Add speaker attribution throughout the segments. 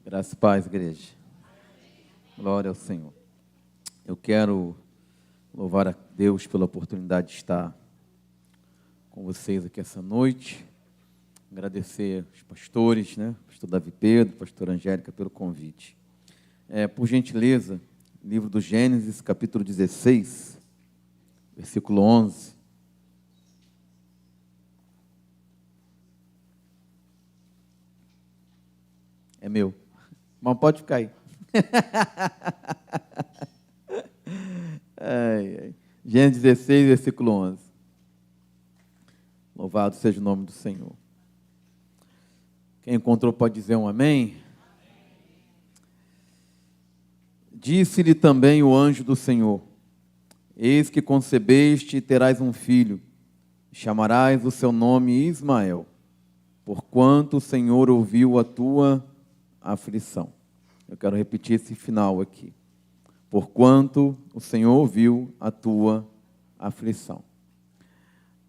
Speaker 1: Graça e paz, igreja. Glória ao Senhor. Eu quero louvar a Deus pela oportunidade de estar com vocês aqui essa noite. Agradecer aos pastores, pastor Davi Pedro, pastora Angélica, pelo convite. Por gentileza, livro do Gênesis, capítulo 16, versículo 11. É meu. Mas pode ficar aí. Gênesis 16, versículo 11. Louvado seja o nome do Senhor. Quem encontrou pode dizer um amém? Disse-lhe também o anjo do Senhor: eis que concebeste e terás um filho, e chamarás o seu nome Ismael, porquanto o Senhor ouviu a tua aflição. Eu quero repetir esse final aqui. Porquanto o Senhor ouviu a tua aflição.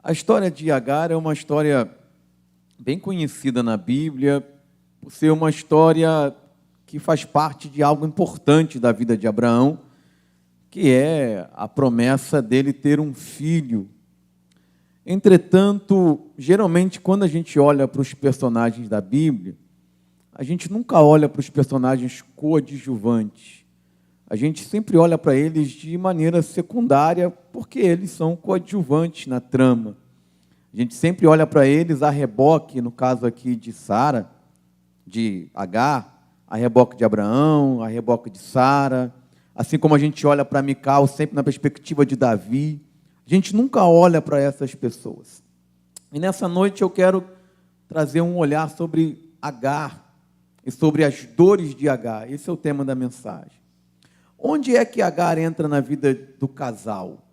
Speaker 1: A história de Agar é uma história bem conhecida na Bíblia, por ser uma história que faz parte de algo importante da vida de Abraão, que é a promessa dele ter um filho. Entretanto, geralmente, quando a gente olha para os personagens da Bíblia, a gente nunca olha para os personagens coadjuvantes. A gente sempre olha para eles de maneira secundária, porque eles são coadjuvantes na trama. A gente sempre olha para eles a reboque, no caso aqui de Sara, de Agar, a reboque de Abraão, a reboque de Sara, assim como a gente olha para Mical sempre na perspectiva de Davi. A gente nunca olha para essas pessoas. E nessa noite eu quero trazer um olhar sobre Agar e sobre as dores de Agar. Esse é o tema da mensagem. Onde é que Agar entra na vida do casal?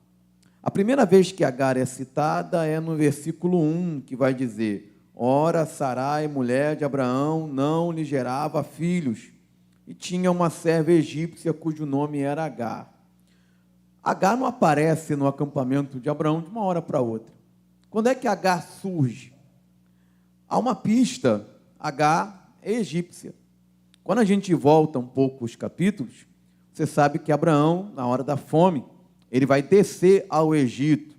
Speaker 1: A primeira vez que Agar é citada é no versículo 1, que vai dizer: ora, Sarai, mulher de Abraão, não lhe gerava filhos, e tinha uma serva egípcia cujo nome era Agar. Agar não aparece no acampamento de Abraão de uma hora para outra. Quando é que Agar surge? Há uma pista: Agar é egípcia. Quando a gente volta um pouco os capítulos, você sabe que Abraão, na hora da fome, ele vai descer ao Egito.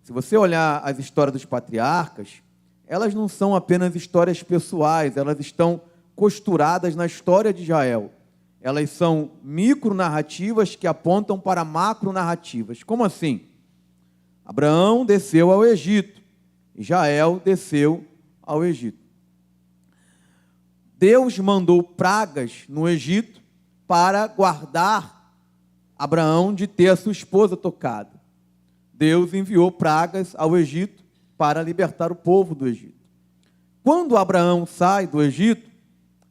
Speaker 1: Se você olhar as histórias dos patriarcas, elas não são apenas histórias pessoais, elas estão costuradas na história de Israel. Elas são micronarrativas que apontam para macronarrativas. Como assim? Abraão desceu ao Egito, Israel desceu ao Egito. Deus mandou pragas no Egito para guardar Abraão de ter a sua esposa tocada. Deus enviou pragas ao Egito para libertar o povo do Egito. Quando Abraão sai do Egito,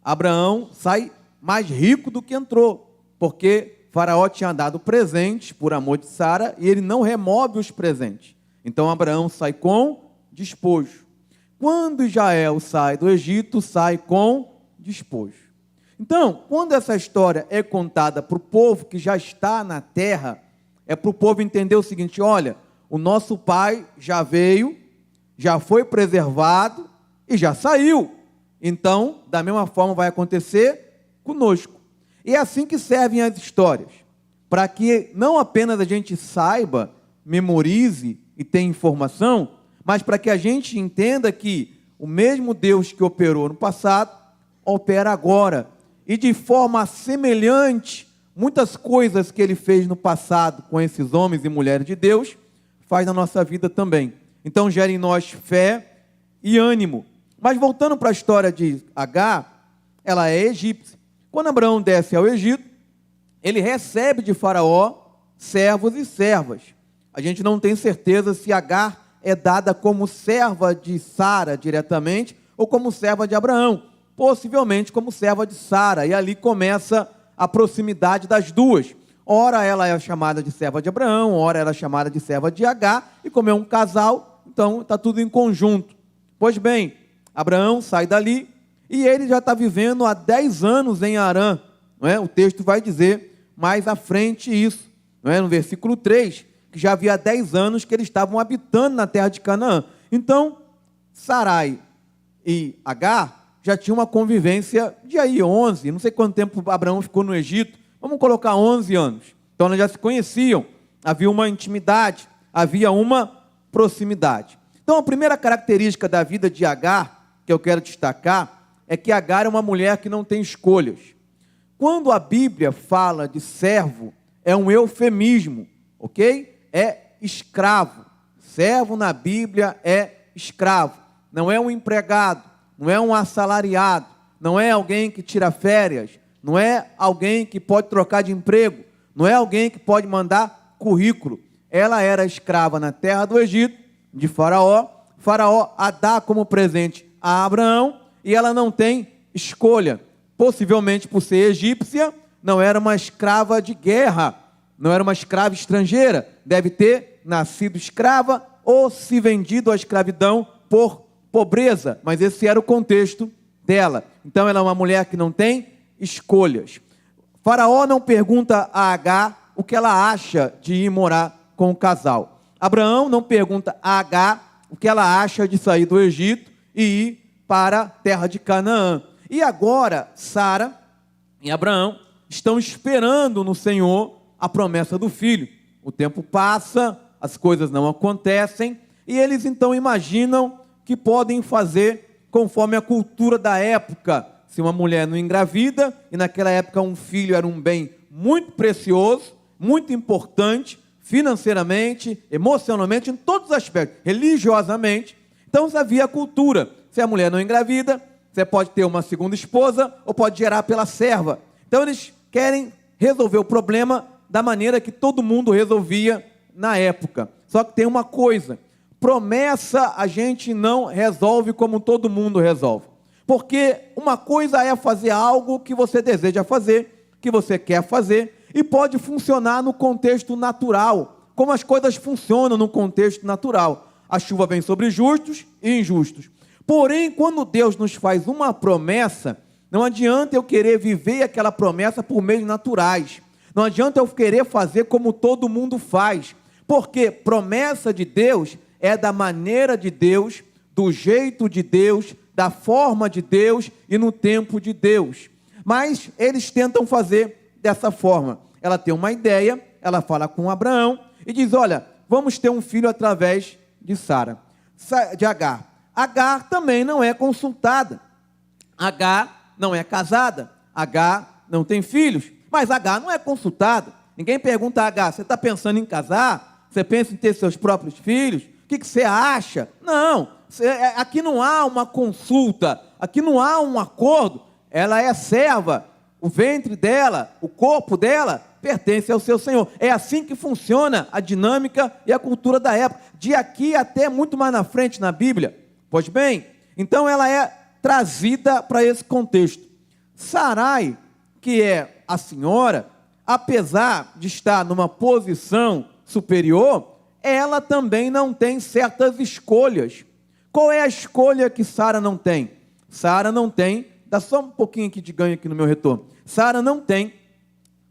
Speaker 1: Abraão sai mais rico do que entrou, porque Faraó tinha dado presentes por amor de Sara e ele não remove os presentes. Então Abraão sai com despojo. Quando Israel sai do Egito, sai com despojo. Então, quando essa história é contada para o povo que já está na terra, é para o povo entender o seguinte: olha, o nosso pai já veio, já foi preservado e já saiu. Então, da mesma forma vai acontecer conosco. E é assim que servem as histórias, para que não apenas a gente saiba, memorize e tenha informação, mas para que a gente entenda que o mesmo Deus que operou no passado, opera agora. E de forma semelhante, muitas coisas que ele fez no passado com esses homens e mulheres de Deus, faz na nossa vida também. Então gera em nós fé e ânimo. Mas voltando para a história de Agar, ela é egípcia. Quando Abraão desce ao Egito, ele recebe de Faraó servos e servas. A gente não tem certeza se Agar é dada como serva de Sara diretamente ou como serva de Abraão. Possivelmente como serva de Sara, e ali começa a proximidade das duas. Ora ela é chamada de serva de Abraão, ora ela é chamada de serva de Agar, e como é um casal, então está tudo em conjunto. Pois bem, Abraão sai dali, e ele já está vivendo há 10 anos em Harã, não é? O texto vai dizer mais à frente isso, não é? No versículo 3, que já havia 10 anos que eles estavam habitando na terra de Canaã. Então, Sarai e Agar já tinha uma convivência de aí 11, não sei quanto tempo Abraão ficou no Egito, vamos colocar 11 anos. Então elas já se conheciam, havia uma intimidade, havia uma proximidade. Então a primeira característica da vida de Agar, que eu quero destacar, é que Agar é uma mulher que não tem escolhas. Quando a Bíblia fala de servo, é um eufemismo, ok? É escravo. Servo na Bíblia é escravo. Não é um empregado, não é um assalariado, não é alguém que tira férias, não é alguém que pode trocar de emprego, não é alguém que pode mandar currículo. Ela era escrava na terra do Egito, de Faraó. Faraó a dá como presente a Abraão e ela não tem escolha. Possivelmente por ser egípcia, não era uma escrava de guerra, não era uma escrava estrangeira. Deve ter nascido escrava ou se vendido à escravidão por pobreza, mas esse era o contexto dela. Então ela é uma mulher que não tem escolhas. Faraó não pergunta a Agar o que ela acha de ir morar com o casal. Abraão não pergunta a Agar o que ela acha de sair do Egito e ir para a terra de Canaã. E agora Sara e Abraão estão esperando no Senhor a promessa do filho. O tempo passa, as coisas não acontecem, e eles então imaginam que podem fazer conforme a cultura da época. Se uma mulher não engravida, e naquela época um filho era um bem muito precioso, muito importante, financeiramente, emocionalmente, em todos os aspectos, religiosamente. Então havia a cultura: se a mulher não engravida, você pode ter uma segunda esposa ou pode gerar pela serva. Então eles querem resolver o problema da maneira que todo mundo resolvia na época. Só que tem uma coisa: promessa a gente não resolve como todo mundo resolve. Porque uma coisa é fazer algo que você deseja fazer, que você quer fazer, e pode funcionar no contexto natural, como as coisas funcionam no contexto natural. A chuva vem sobre justos e injustos. Porém, quando Deus nos faz uma promessa, não adianta eu querer viver aquela promessa por meios naturais. Não adianta eu querer fazer como todo mundo faz. Porque promessa de Deus é da maneira de Deus, do jeito de Deus, da forma de Deus e no tempo de Deus. Mas eles tentam fazer dessa forma. Ela tem uma ideia, ela fala com Abraão e diz: olha, vamos ter um filho através de Sara, de Agar. Agar também não é consultada. Agar não é casada. Agar não tem filhos. Mas Agar não é consultada. Ninguém pergunta a Agar: você está pensando em casar? Você pensa em ter seus próprios filhos? O que você acha? Não, aqui não há uma consulta, aqui não há um acordo. Ela é serva, o ventre dela, o corpo dela pertence ao seu Senhor. É assim que funciona a dinâmica e a cultura da época, de aqui até muito mais na frente na Bíblia. Pois bem, então ela é trazida para esse contexto. Sarai, que é a senhora, apesar de estar numa posição superior, ela também não tem certas escolhas. Qual é a escolha que Sara não tem? Sara não tem, dá só um pouquinho aqui de ganho aqui no meu retorno. Sara não tem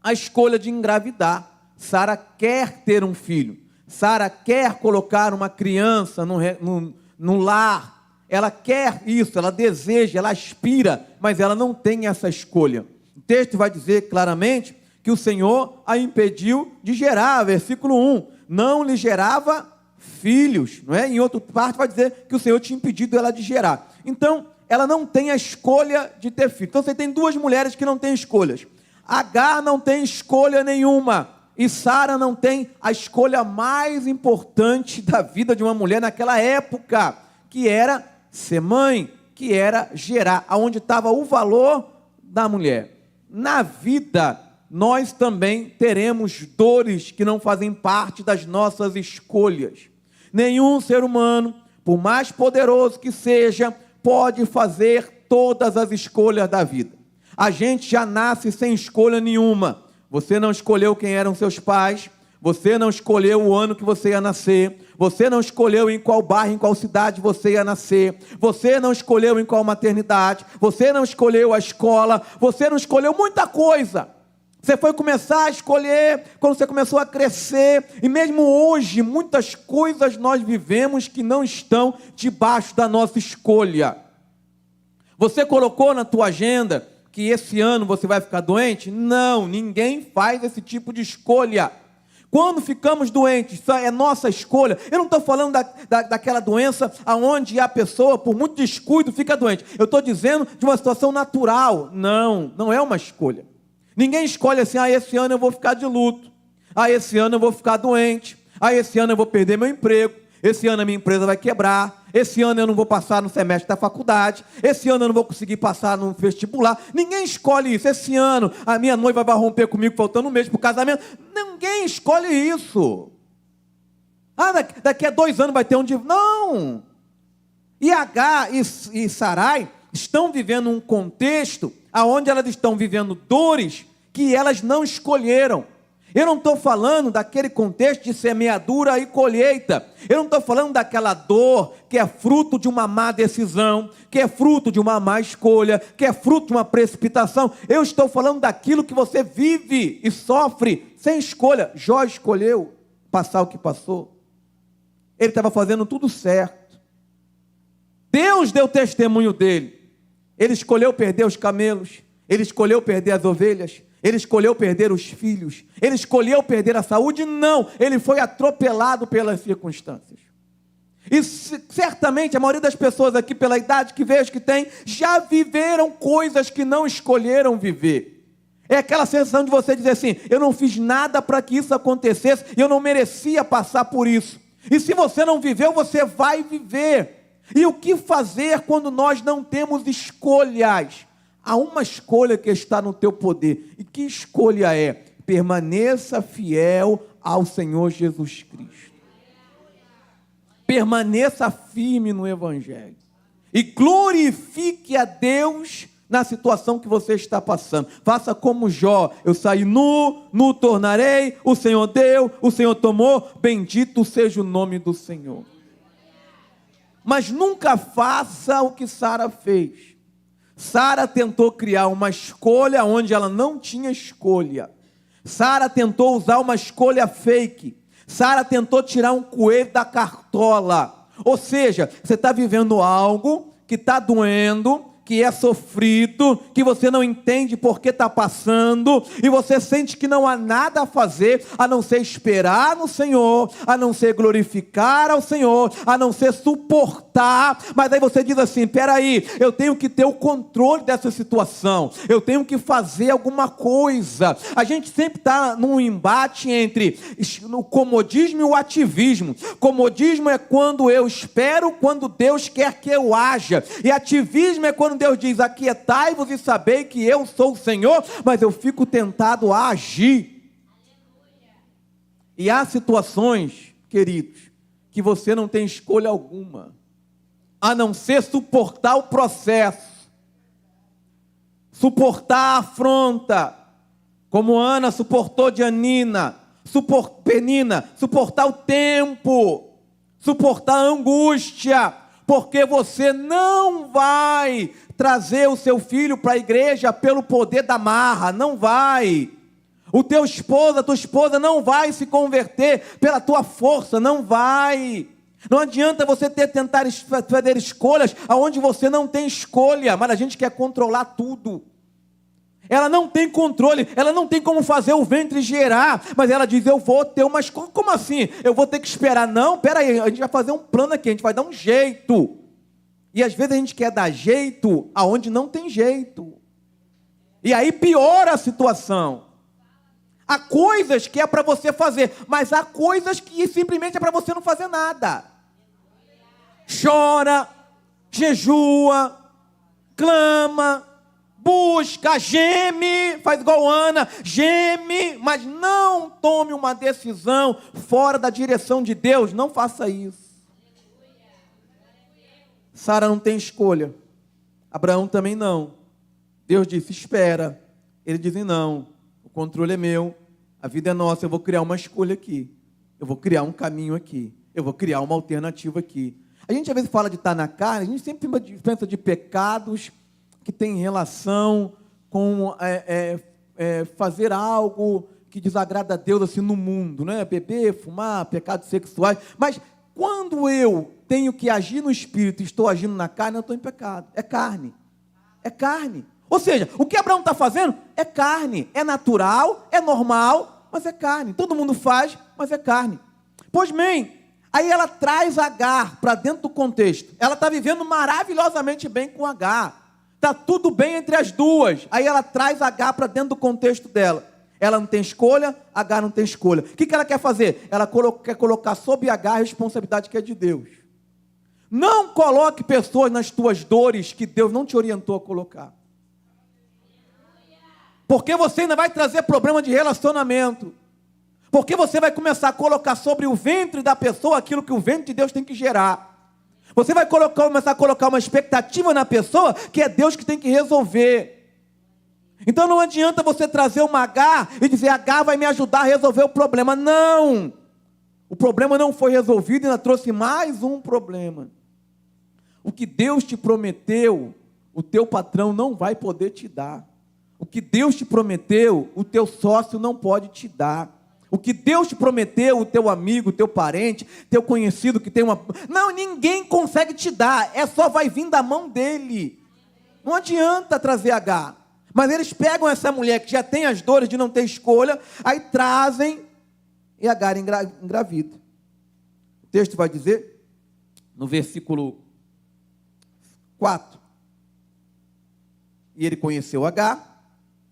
Speaker 1: a escolha de engravidar. Sara quer ter um filho. Sara quer colocar uma criança no lar. Ela quer isso, ela deseja, ela aspira, mas ela não tem essa escolha. O texto vai dizer claramente que o Senhor a impediu de gerar, versículo 1, não lhe gerava filhos, não é? Em outra parte vai dizer que o Senhor tinha impedido ela de gerar. Então, ela não tem a escolha de ter filho. Então, você tem duas mulheres que não têm escolhas. Agar não tem escolha nenhuma, e Sara não tem a escolha mais importante da vida de uma mulher naquela época, que era ser mãe, que era gerar, aonde estava o valor da mulher. Na vida, nós também teremos dores que não fazem parte das nossas escolhas. Nenhum ser humano, por mais poderoso que seja, pode fazer todas as escolhas da vida. A gente já nasce sem escolha nenhuma. Você não escolheu quem eram seus pais, você não escolheu o ano que você ia nascer, você não escolheu em qual bairro, em qual cidade você ia nascer, você não escolheu em qual maternidade, você não escolheu a escola, você não escolheu muita coisa. Você foi começar a escolher quando você começou a crescer, e mesmo hoje, muitas coisas nós vivemos que não estão debaixo da nossa escolha. Você colocou na tua agenda que esse ano você vai ficar doente? Não, ninguém faz esse tipo de escolha. Quando ficamos doentes, isso é nossa escolha. Eu não estou falando daquela doença onde a pessoa, por muito descuido, fica doente. Eu estou dizendo de uma situação natural. Não, não é uma escolha. Ninguém escolhe assim, esse ano eu vou ficar de luto. Esse ano eu vou ficar doente. Esse ano eu vou perder meu emprego. Esse ano a minha empresa vai quebrar. Esse ano eu não vou passar no semestre da faculdade. Esse ano eu não vou conseguir passar no vestibular. Ninguém escolhe isso. Esse ano a minha noiva vai romper comigo faltando um mês para o casamento. Ninguém escolhe isso. Daqui a 2 anos vai ter um divórcio. Não! E Agar e Sarai estão vivendo um contexto onde elas estão vivendo dores que elas não escolheram. Eu não estou falando daquele contexto de semeadura e colheita. Eu não estou falando daquela dor que é fruto de uma má decisão, que é fruto de uma má escolha, que é fruto de uma precipitação. Eu estou falando daquilo que você vive e sofre sem escolha. Jó escolheu passar o que passou. Ele estava fazendo tudo certo. Deus deu testemunho dele. Ele escolheu perder os camelos. Ele escolheu perder as ovelhas. Ele escolheu perder os filhos. Ele escolheu perder a saúde? Não. Ele foi atropelado pelas circunstâncias. E certamente a maioria das pessoas aqui, pela idade que vejo que tem, já viveram coisas que não escolheram viver. É aquela sensação de você dizer assim, eu não fiz nada para que isso acontecesse, e eu não merecia passar por isso. E se você não viveu, você vai viver. E o que fazer quando nós não temos escolhas? Há uma escolha que está no teu poder. E que escolha é? Permaneça fiel ao Senhor Jesus Cristo. Permaneça firme no Evangelho. E glorifique a Deus na situação que você está passando. Faça como Jó. Eu saí nu, nu tornarei. O Senhor deu, o Senhor tomou. Bendito seja o nome do Senhor. Mas nunca faça o que Sara fez. Sara tentou criar uma escolha onde ela não tinha escolha. Sara tentou usar uma escolha fake. Sara tentou tirar um coelho da cartola. Ou seja, você está vivendo algo que está doendo, que é sofrido, que você não entende por que está passando, e você sente que não há nada a fazer, a não ser esperar no Senhor, a não ser glorificar ao Senhor, a não ser suportar, mas aí você diz assim, peraí, eu tenho que ter o controle dessa situação, eu tenho que fazer alguma coisa. A gente sempre está num embate entre o comodismo e o ativismo. Comodismo é quando eu espero, quando Deus quer que eu haja, e ativismo é quando Deus diz, aquietai-vos e sabei que eu sou o Senhor, mas eu fico tentado a agir. E há situações, queridos, que você não tem escolha alguma, a não ser suportar o processo, suportar a afronta, como Ana suportou de Penina, suportar o tempo, suportar a angústia, porque você não vai trazer o seu filho para a igreja pelo poder da marra, não vai. O teu esposo, a tua esposa não vai se converter pela tua força, não vai. Não adianta você tentar fazer escolhas aonde você não tem escolha, mas a gente quer controlar tudo. Ela não tem controle, ela não tem como fazer o ventre gerar, mas ela diz, eu vou ter uma escolha. Como assim? Eu vou ter que esperar? Não, peraí, a gente vai fazer um plano aqui, a gente vai dar um jeito. E às vezes a gente quer dar jeito aonde não tem jeito. E aí piora a situação. Há coisas que é para você fazer, mas há coisas que simplesmente é para você não fazer nada. Chora, jejua, clama, busca, geme, faz igual Ana, geme, mas não tome uma decisão fora da direção de Deus, não faça isso. Sara não tem escolha, Abraão também não. Deus disse, espera. Ele diz, não, o controle é meu, a vida é nossa, eu vou criar uma escolha aqui, eu vou criar um caminho aqui, eu vou criar uma alternativa aqui. A gente às vezes fala de estar na carne, a gente sempre pensa de pecados que tem relação com fazer algo que desagrada a Deus assim no mundo, né? Beber, fumar, pecados sexuais, mas quando eu tenho que agir no espírito e estou agindo na carne, eu estou em pecado, é carne. é carne. Ou seja, o que Abraão está fazendo é carne, é natural, é normal, mas é carne. Todo mundo faz, mas é carne. Pois bem, aí ela traz Agar para dentro do contexto. Ela está vivendo maravilhosamente bem com Agar. Está tudo bem entre as duas. Aí ela traz Agar para dentro do contexto dela. Ela não tem escolha, Agar não tem escolha. O que ela quer fazer? Ela quer colocar sobre Agar a responsabilidade que é de Deus. Não coloque pessoas nas tuas dores que Deus não te orientou a colocar. Porque você ainda vai trazer problema de relacionamento. Porque você vai começar a colocar sobre o ventre da pessoa aquilo que o ventre de Deus tem que gerar. Você vai começar a colocar uma expectativa na pessoa que é Deus que tem que resolver. Então não adianta você trazer uma Agar e dizer, Agar vai me ajudar a resolver o problema. Não! O problema não foi resolvido e ainda trouxe mais um problema. O que Deus te prometeu, o teu patrão não vai poder te dar. O que Deus te prometeu, o teu sócio não pode te dar. O que Deus te prometeu, o teu amigo, o teu parente, teu conhecido que tem uma... Não, ninguém consegue te dar, só vai vir da mão dele. Não adianta trazer Agar. Mas eles pegam essa mulher que já tem as dores de não ter escolha, aí trazem e Agar engravida. O texto vai dizer, no versículo 4, e ele conheceu Agar,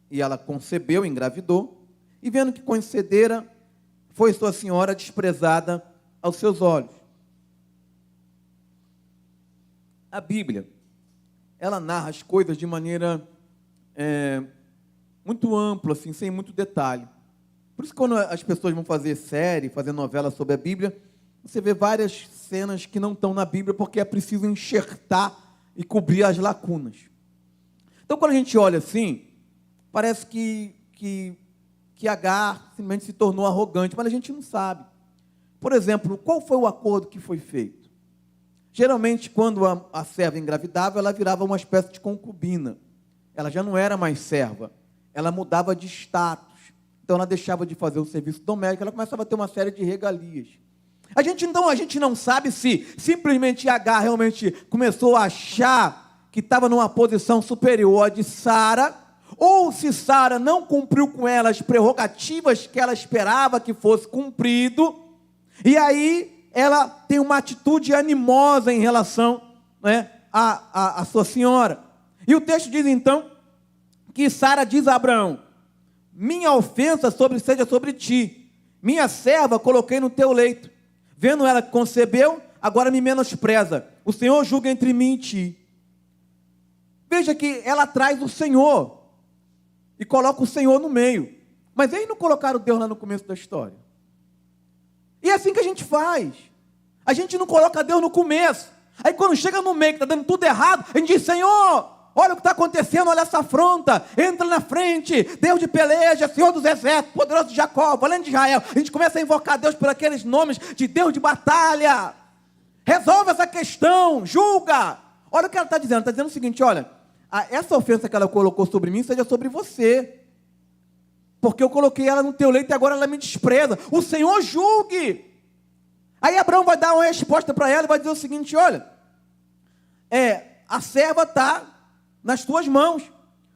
Speaker 1: e ela concebeu, engravidou, e vendo que concedera, foi sua senhora desprezada aos seus olhos. A Bíblia, ela narra as coisas de maneira muito ampla, assim, sem muito detalhe. Por isso, quando as pessoas vão fazer série, fazer novela sobre a Bíblia, você vê várias cenas que não estão na Bíblia, porque é preciso enxertar e cobrir as lacunas. Então, quando a gente olha assim, parece que Agar simplesmente se tornou arrogante, mas a gente não sabe. Por exemplo, qual foi o acordo que foi feito? Geralmente, quando a serva engravidava, ela virava uma espécie de concubina. Ela já não era mais serva, ela mudava de status. Então, ela deixava de fazer o serviço doméstico, ela começava a ter uma série de regalias. A gente não sabe se simplesmente Agar realmente começou a achar que estava numa posição superior à de Sara, ou se Sara não cumpriu com ela as prerrogativas que ela esperava que fosse cumprido, e aí ela tem uma atitude animosa em relação, né, à sua senhora. E o texto diz então, que Sara diz a Abraão, minha ofensa seja sobre ti, minha serva coloquei no teu leito, vendo ela que concebeu, agora me menospreza, o Senhor julga entre mim e ti. Veja que ela traz o Senhor, e coloca o Senhor no meio. Mas eles não colocaram Deus lá no começo da história. E é assim que a gente faz. A gente não coloca Deus no começo. Aí quando chega no meio, que está dando tudo errado, a gente diz, Senhor, olha o que está acontecendo, olha essa afronta, entra na frente, Deus de peleja, Senhor dos exércitos, poderoso de Jacó, valente de Israel. A gente começa a invocar Deus por aqueles nomes de Deus de batalha. Resolve essa questão, julga. Olha o que ela está dizendo. Ela está dizendo o seguinte, olha, essa ofensa que ela colocou sobre mim, seja sobre você. Porque eu coloquei ela no teu leito e agora ela me despreza. O Senhor julgue. Aí Abraão vai dar uma resposta para ela e vai dizer o seguinte, olha, a serva está nas tuas mãos.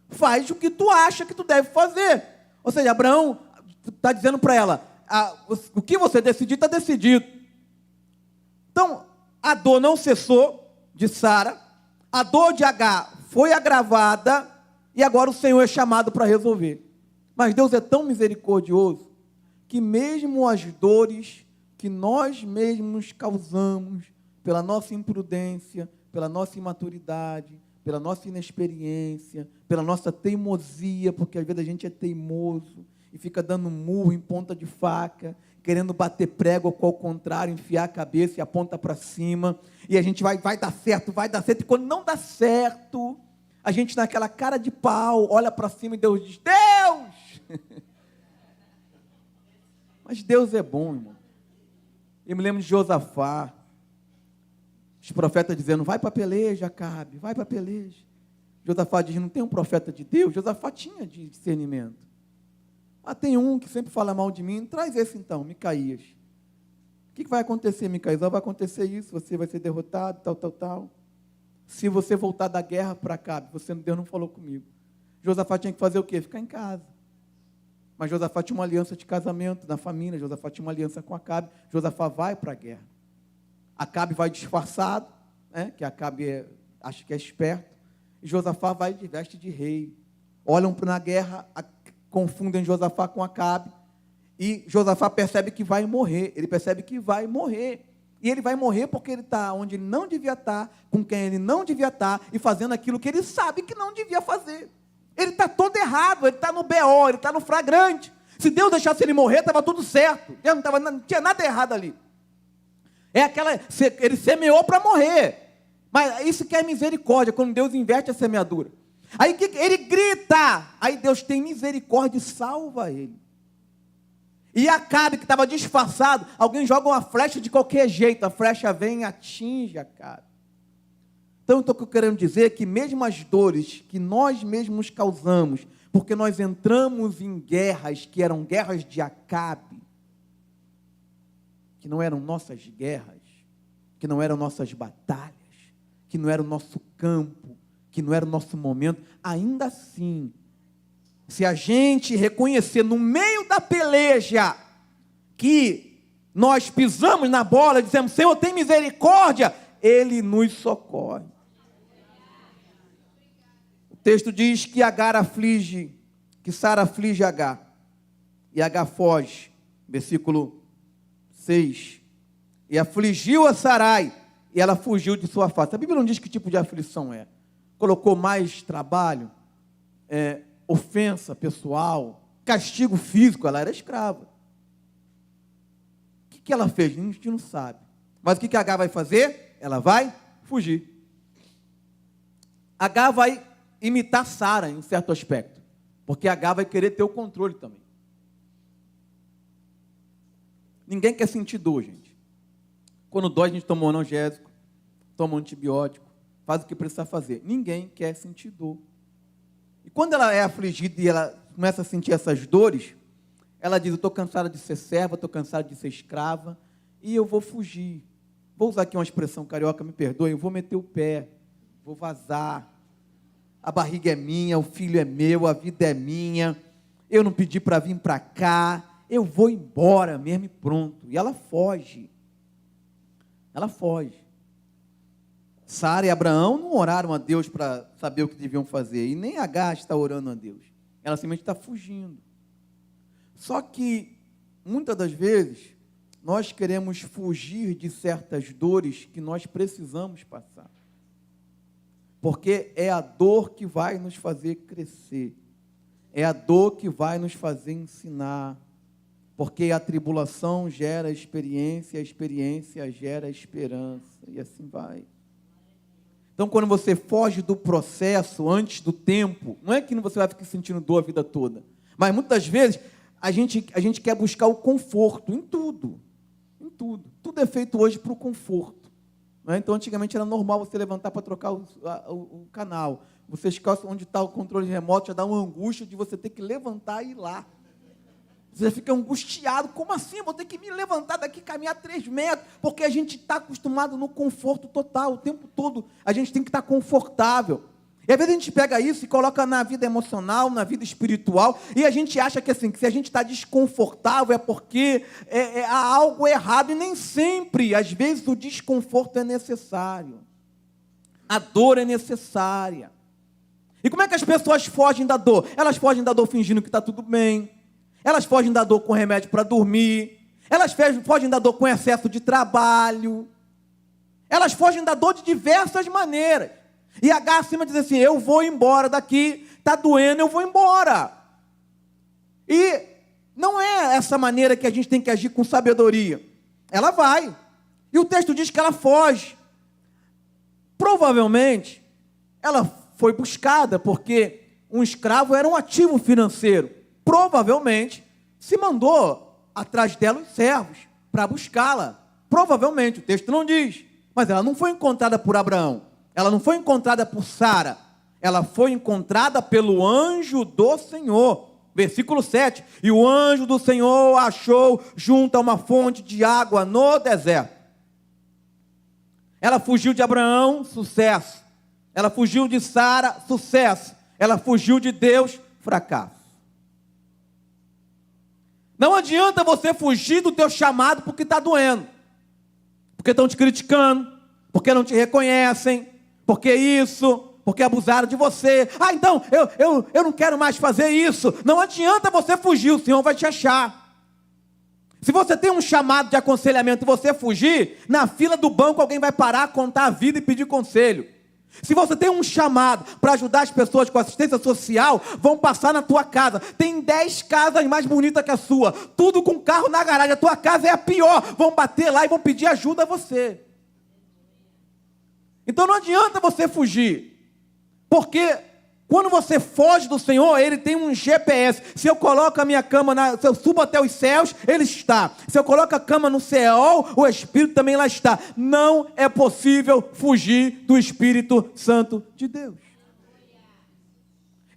Speaker 1: Faz o que tu acha que tu deve fazer. Ou seja, Abraão está dizendo para ela, o que você decidir está decidido. Então, a dor não cessou de Sara, a dor de Agar foi agravada, e agora o Senhor é chamado para resolver. Mas Deus é tão misericordioso, que mesmo as dores que nós mesmos causamos, pela nossa imprudência, pela nossa imaturidade, pela nossa inexperiência, pela nossa teimosia, porque às vezes a gente é teimoso, e fica dando murro em ponta de faca, querendo bater prego, ou ao contrário, enfiar a cabeça e a ponta para cima, e a gente vai dar certo, e quando não dá certo, a gente naquela cara de pau, olha para cima e Deus diz, Deus! Mas Deus é bom, irmão. Eu me lembro de Josafá, os profetas dizendo, vai para a peleja, Acabe, vai para a peleja. Josafá diz, não tem um profeta de Deus? Josafá tinha de discernimento. Tem um que sempre fala mal de mim, traz esse então, Micaías. O que vai acontecer, Micaías? Vai acontecer isso, você vai ser derrotado, tal. se você voltar da guerra para Acabe, Deus não falou comigo. Josafá tinha que fazer o quê? Ficar em casa. Mas Josafá tinha uma aliança de casamento na família, Josafá tinha uma aliança com Acabe, Josafá vai para a guerra. Acabe vai disfarçado, né? Que Acabe acha que é esperto, e Josafá vai de veste de rei. Olham na guerra, confundem Josafá com Acabe, e Josafá percebe que vai morrer, ele percebe que vai morrer. E ele vai morrer porque ele está onde ele não devia estar, com quem ele não devia estar, e fazendo aquilo que ele sabe que não devia fazer. Ele está todo errado, ele está no BO, ele está no flagrante. Se Deus deixasse ele morrer, estava tudo certo. Deus não tinha nada errado ali. Ele semeou para morrer. Mas isso que é misericórdia, quando Deus inverte a semeadura. Aí ele grita, aí Deus tem misericórdia e salva ele. E Acabe, que estava disfarçado, alguém joga uma flecha de qualquer jeito, a flecha vem e atinge Acabe. Então, o que eu estou querendo dizer é que mesmo as dores que nós mesmos causamos, porque nós entramos em guerras que eram guerras de Acabe, que não eram nossas guerras, que não eram nossas batalhas, que não era o nosso campo, que não era o nosso momento, ainda assim, se a gente reconhecer no meio da peleja que nós pisamos na bola e dizemos, Senhor, tem misericórdia, Ele nos socorre. O texto diz que Agar aflige, que Sara aflige Agar, e Agar foge, versículo 6, e afligiu a Sarai, e ela fugiu de sua face. A Bíblia não diz que tipo de aflição é. Colocou mais trabalho, ofensa pessoal, castigo físico, ela era escrava. O que ela fez? A gente não sabe. Mas o que Agar vai fazer? Ela vai fugir. Agar vai imitar Sara em certo aspecto, porque Agar vai querer ter o controle também. Ninguém quer sentir dor, gente. Quando dói, a gente toma um analgésico, toma um antibiótico, faz o que precisa fazer. Ninguém quer sentir dor. E quando ela é afligida e ela começa a sentir essas dores, ela diz, eu estou cansada de ser serva, estou cansada de ser escrava, e eu vou fugir. Vou usar aqui uma expressão carioca, me perdoem, eu vou meter o pé, vou vazar. A barriga é minha, o filho é meu, a vida é minha, eu não pedi para vir para cá, eu vou embora mesmo e pronto. E ela foge. Ela foge. Sara e Abraão não oraram a Deus para saber o que deviam fazer, e nem Agar está orando a Deus. Ela simplesmente está fugindo. Só que, muitas das vezes, nós queremos fugir de certas dores que nós precisamos passar. Porque é a dor que vai nos fazer crescer. É a dor que vai nos fazer ensinar. Porque a tribulação gera experiência, a experiência gera esperança. E assim vai. Então, quando você foge do processo antes do tempo, não é que você vai ficar sentindo dor a vida toda. Mas, muitas vezes, a gente quer buscar o conforto em tudo. Em tudo. Tudo é feito hoje para o conforto. Não é? Então, antigamente era normal você levantar para trocar o canal. Você escolhe onde está o controle remoto, já dá uma angústia de você ter que levantar e ir lá. Você fica angustiado, como assim? Eu vou ter que me levantar daqui e caminhar 3 metros, porque a gente está acostumado no conforto total, o tempo todo a gente tem que estar confortável. E às vezes a gente pega isso e coloca na vida emocional, na vida espiritual, e a gente acha que, assim, que se a gente está desconfortável é porque há algo errado, e nem sempre, às vezes o desconforto é necessário, a dor é necessária. E como é que as pessoas fogem da dor? Elas fogem da dor fingindo que está tudo bem, elas fogem da dor com remédio para dormir, elas fogem da dor com excesso de trabalho, elas fogem da dor de diversas maneiras. E Agar acima diz assim, eu vou embora daqui, está doendo, eu vou embora. E não é essa maneira que a gente tem que agir com sabedoria. Ela vai. E o texto diz que ela foge. Provavelmente, ela foi buscada, porque um escravo era um ativo financeiro. Provavelmente, se mandou atrás dela os servos para buscá-la. Provavelmente, o texto não diz. Mas ela não foi encontrada por Abraão. Ela não foi encontrada por Sara. Ela foi encontrada pelo anjo do Senhor. Versículo 7. E o anjo do Senhor a achou junto a uma fonte de água no deserto. Ela fugiu de Abraão, sucesso. Ela fugiu de Sara, sucesso. Ela fugiu de Deus, fracasso. Não adianta você fugir do teu chamado porque está doendo. Porque estão te criticando, porque não te reconhecem, porque isso, porque abusaram de você. Ah, então, eu não quero mais fazer isso. Não adianta você fugir, o Senhor vai te achar. Se você tem um chamado de aconselhamento e você fugir, na fila do banco alguém vai parar, contar a vida e pedir conselho. Se você tem um chamado para ajudar as pessoas com assistência social, vão passar na tua casa. Tem 10 casas mais bonitas que a sua, tudo com carro na garagem. A tua casa é a pior. Vão bater lá e vão pedir ajuda a você. Então não adianta você fugir, porque quando você foge do Senhor, Ele tem um GPS. Se eu coloco a minha cama, se eu subo até os céus, Ele está. Se eu coloco a cama no céu, o Espírito também lá está. Não é possível fugir do Espírito Santo de Deus.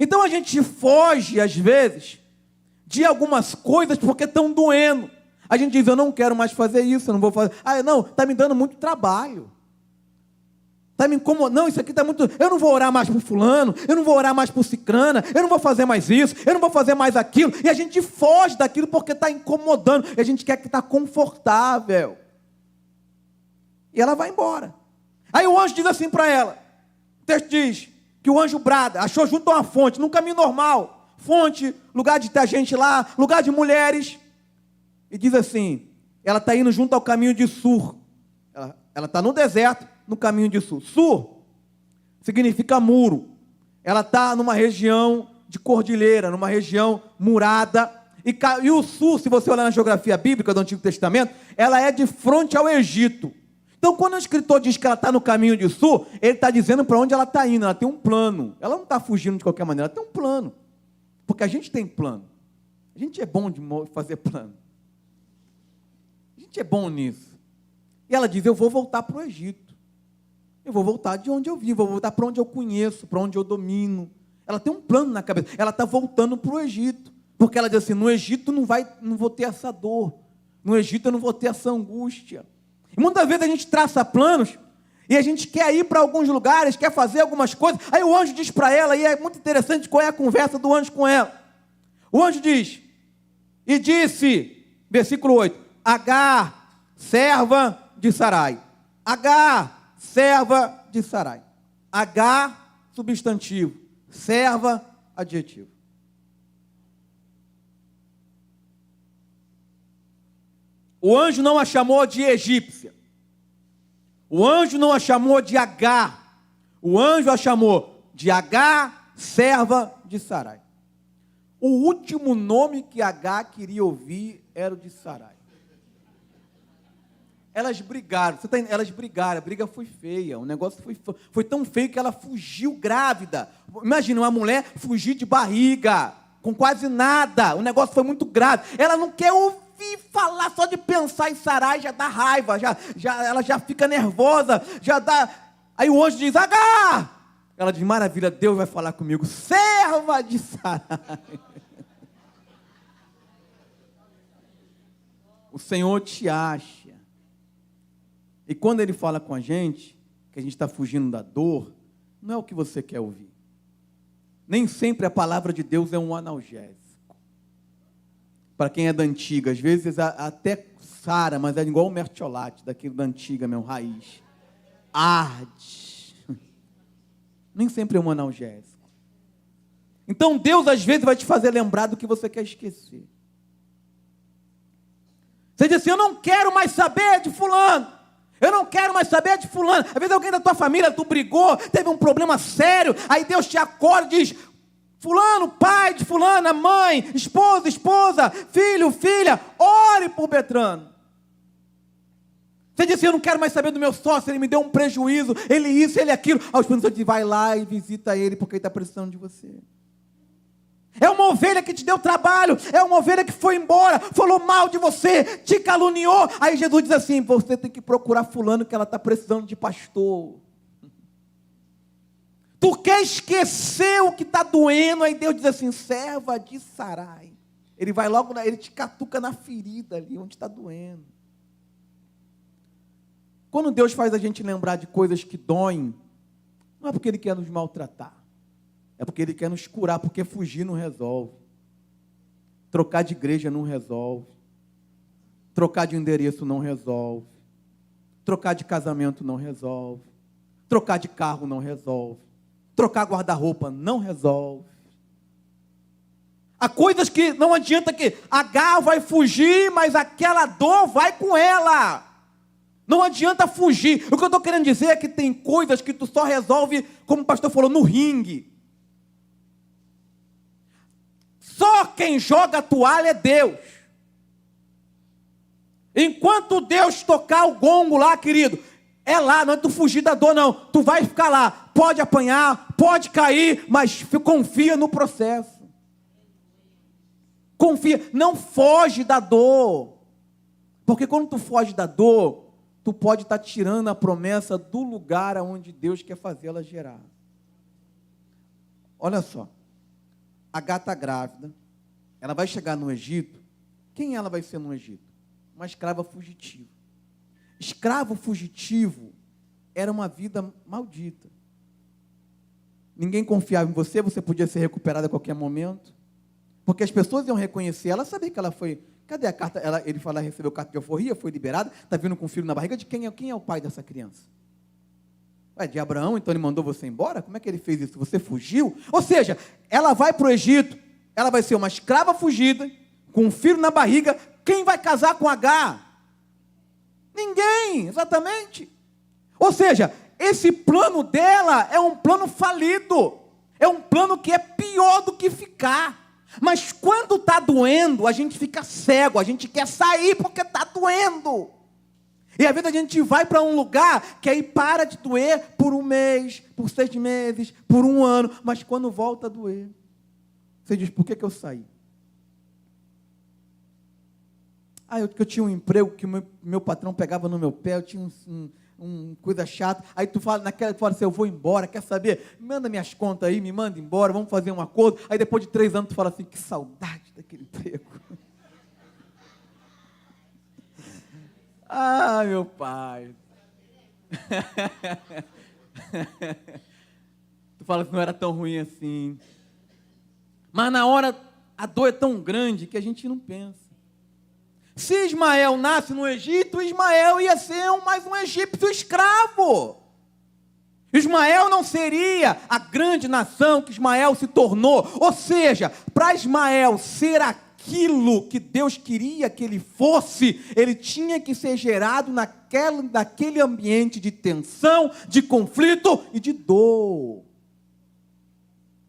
Speaker 1: Então a gente foge, às vezes, de algumas coisas porque estão doendo. A gente diz, eu não quero mais fazer isso, eu não vou fazer. Ah, não, está me dando muito trabalho. Está me incomodando, não, isso aqui está muito... Eu não vou orar mais por fulano, eu não vou orar mais por cicrana, eu não vou fazer mais isso, eu não vou fazer mais aquilo. E a gente foge daquilo porque está incomodando. E a gente quer que está confortável. E ela vai embora. Aí o anjo diz assim para ela. O texto diz que o anjo brada, achou junto a uma fonte, num caminho normal. Fonte, lugar de ter gente lá, lugar de mulheres. E diz assim, ela está indo junto ao caminho de Sur. Ela está no deserto, no caminho de Sur. Sur significa muro. Ela está numa região de cordilheira, numa região murada. E o Sur, se você olhar na geografia bíblica do Antigo Testamento, ela é de frente ao Egito. Então, quando o escritor diz que ela está no caminho de Sur, ele está dizendo para onde ela está indo. Ela tem um plano. Ela não está fugindo de qualquer maneira, ela tem um plano. Porque a gente tem plano. A gente é bom de fazer plano. A gente é bom nisso. E ela diz, eu vou voltar para o Egito. Eu vou voltar de onde eu vim, vou voltar para onde eu conheço, para onde eu domino. Ela tem um plano na cabeça. Ela está voltando para o Egito. Porque ela diz assim, no Egito não vou ter essa dor. No Egito eu não vou ter essa angústia. E muitas vezes a gente traça planos e a gente quer ir para alguns lugares, quer fazer algumas coisas. Aí o anjo diz para ela, e é muito interessante qual é a conversa do anjo com ela. O anjo diz, e disse, versículo 8, Agar, serva de Sarai. Agar, serva de Sarai. Agar, substantivo. Serva, adjetivo. O anjo não a chamou de egípcia. O anjo não a chamou de Agar. O anjo a chamou de Agar, serva de Sarai. O último nome que Agar queria ouvir era o de Sarai. Elas brigaram, elas brigaram, a briga foi feia, o negócio foi tão feio que ela fugiu grávida. Imagina, uma mulher fugir de barriga, com quase nada, o negócio foi muito grave. Ela não quer ouvir falar, só de pensar em Sarai já dá raiva, ela já fica nervosa, já dá... Aí o anjo diz, Agar! Ela diz, maravilha, Deus vai falar comigo, serva de Sarai. O Senhor te acha. E quando Ele fala com a gente, que a gente está fugindo da dor, não é o que você quer ouvir. Nem sempre a palavra de Deus é um analgésico. Para quem é da antiga, às vezes até sara, mas é igual o mertiolate, daquilo da antiga, meu, raiz. Arde. Nem sempre é um analgésico. Então Deus às vezes vai te fazer lembrar do que você quer esquecer. Você diz assim, eu não quero mais saber de fulano. Eu não quero mais saber de fulano. Às vezes alguém da tua família, tu brigou, teve um problema sério, aí Deus te acorda e diz, fulano, pai de fulana, mãe, esposa, filho, filha, ore por Beltrano. Você disse, eu não quero mais saber do meu sócio, ele me deu um prejuízo, ele isso, ele aquilo. Aí o Espírito Santo diz, vai lá e visita ele, porque ele está precisando de você. É uma ovelha que te deu trabalho, é uma ovelha que foi embora, falou mal de você, te caluniou. Aí Jesus diz assim, você tem que procurar fulano que ela está precisando de pastor. Tu quer esquecer o que está doendo, aí Deus diz assim, serva de Sarai. Ele vai logo, ele te catuca na ferida ali, onde está doendo. Quando Deus faz a gente lembrar de coisas que doem, Não é porque Ele quer nos maltratar. É porque Ele quer nos curar, porque fugir não resolve. Trocar de igreja não resolve. Trocar de endereço não resolve. Trocar de casamento não resolve. Trocar de carro não resolve. Trocar guarda-roupa não resolve. Há coisas que não adianta que Agar vai fugir, mas aquela dor vai com ela. Não adianta fugir. O que eu estou querendo dizer é que tem coisas que tu só resolve, como o pastor falou, no ringue. Só quem joga a toalha é Deus. Enquanto Deus tocar o gongo lá, querido, é lá, não é tu fugir da dor, não. Tu vai ficar lá, pode apanhar, pode cair, mas confia no processo. Confia, não foge da dor. Porque quando tu foge da dor, tu pode estar tirando a promessa do lugar aonde Deus quer fazê-la gerar. Olha só, a gata grávida, ela vai chegar no Egito. Quem ela vai ser no Egito? Uma escrava fugitiva. Escravo fugitivo era uma vida maldita. Ninguém confiava em você, você podia ser recuperado a qualquer momento. Porque as pessoas iam reconhecer ela, sabia que ela foi... Cadê a carta? Ele falou, recebeu carta de alforria, foi liberada, está vindo com um filho na barriga. De quem é o pai dessa criança? Ué, de Abraão, então ele mandou você embora? Como é que ele fez isso? Você fugiu? Ou seja, ela vai para o Egito, ela vai ser uma escrava fugida, com um filho na barriga. Quem vai casar com Agar? Ninguém, exatamente. Ou seja, esse plano dela é um plano falido. É um plano que é pior do que ficar. Mas quando está doendo, a gente fica cego, a gente quer sair porque está doendo. E às vezes a gente vai para um lugar que aí para de doer por um mês, por 6 meses, por um ano, mas quando volta a doer, você diz, por que eu saí? Eu tinha um emprego que meu patrão pegava no meu pé, eu tinha coisa chata, aí tu fala, naquela tu fala assim, eu vou embora, quer saber? Manda minhas contas aí, me manda embora, vamos fazer um acordo. Aí depois de 3 anos tu fala assim, que saudade daquele emprego. Meu pai. Tu fala que não era tão ruim assim. Mas na hora, a dor é tão grande que a gente não pensa. Se Ismael nasce no Egito, Ismael ia ser mais um egípcio escravo. Ismael não seria a grande nação que Ismael se tornou. Ou seja, para Ismael ser aquilo que Deus queria que ele fosse, ele tinha que ser gerado naquele ambiente de tensão, de conflito e de dor.